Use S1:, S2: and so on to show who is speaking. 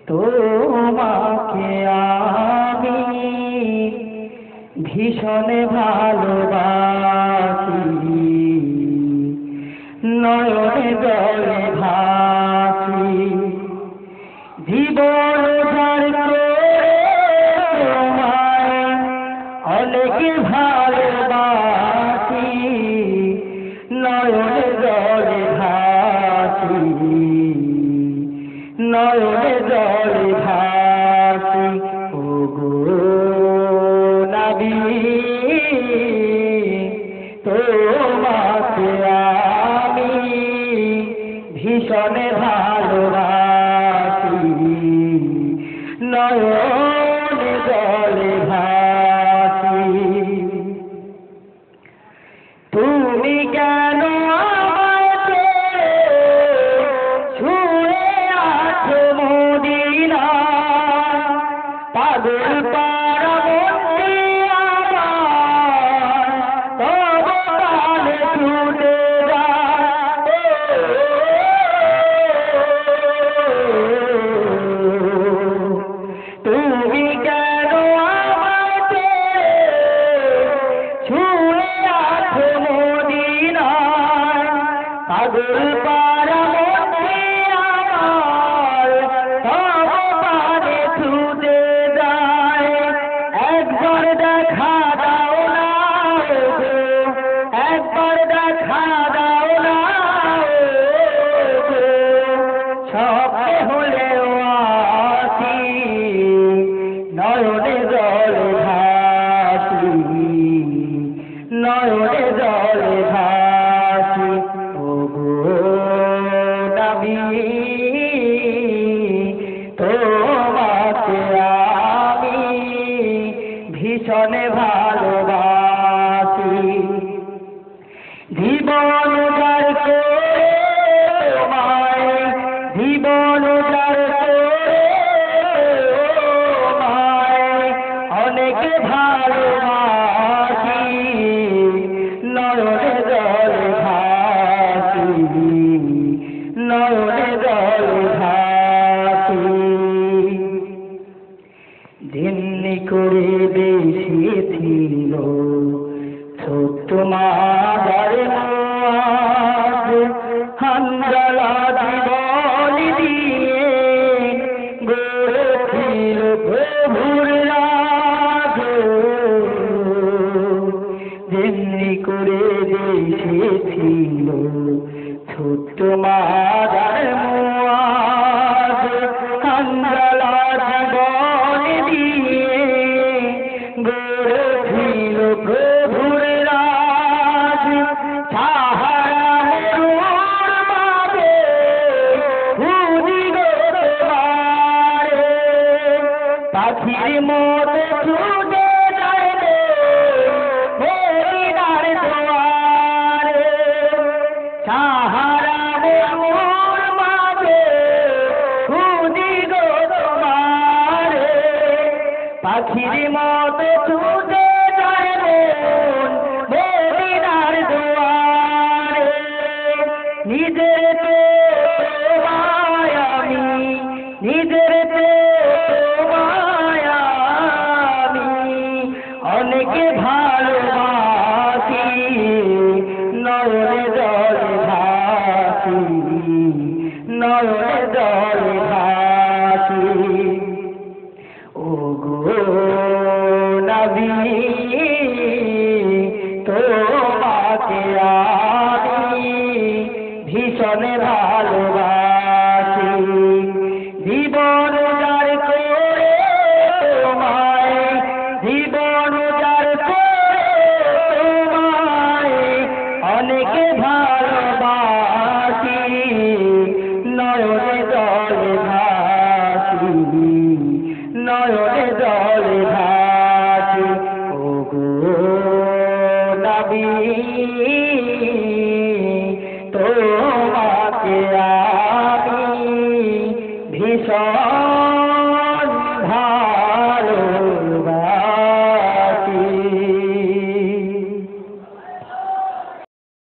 S1: তোমাকে আমি ভীষণ ভালোবাসি, নয়নে জলে ভাসি, জীবন যার তোমায় অনেক ভালোবাসি, নয়নে জলে ভাসি, নয়নে জলে ভাসি। ওগো নবী, তোমাকে আমি ভীষণ ভালোবাসি, নয়নে জলে ভাসি। তুমি কেন আমাকে ছুঁয়ে আছো মদিনা, পাগল পারা মনটি আমার তব তালে ছুটে যায়। তুমি কেন আমাকে ছুঁয়ে আছো মদিনা, পাগল পারা মনটি আমার তব তালে ছুটে যায়। একবার দেখা দাও না গো, একবার দেখা দাও না গো, স্বপ্নে হলেও আসি, নয়নে জলে ভাসি, নয়নে জলে ভাসি। ওগো নবী, তোমাকে আমি ভীষণ ভালোবাসি, জীবন যার তোমায়, জীবন যার তোমায় অনেক ভালোবাসি, নয়নে জলে ভাসি, নয়নে জলে ভাসি। যেমনি করে বেশিছিল ছোট্ট মাদার মুআদ, হানজালা জীবন দিয়ে গড়েছিল প্রভুর রাজ। যেমনি করে বেশিছিল ছোট্ট মাদার মুআদ, হানজালা জীবন দিয়ে গড়েছিল প্রভুর রাজ। সাহারা মরুর মাঝে খুঁজি গো তোমারে, পাখির মতো ছুটে যায় রে মদিনার দুয়ারে। সাহারা মরুর মাঝে খুঁজি গো তোমারে, পাখির মতো ছুটে যায় রে মদিনার দুয়ারে। নিজের তোমায় আমি, নিজের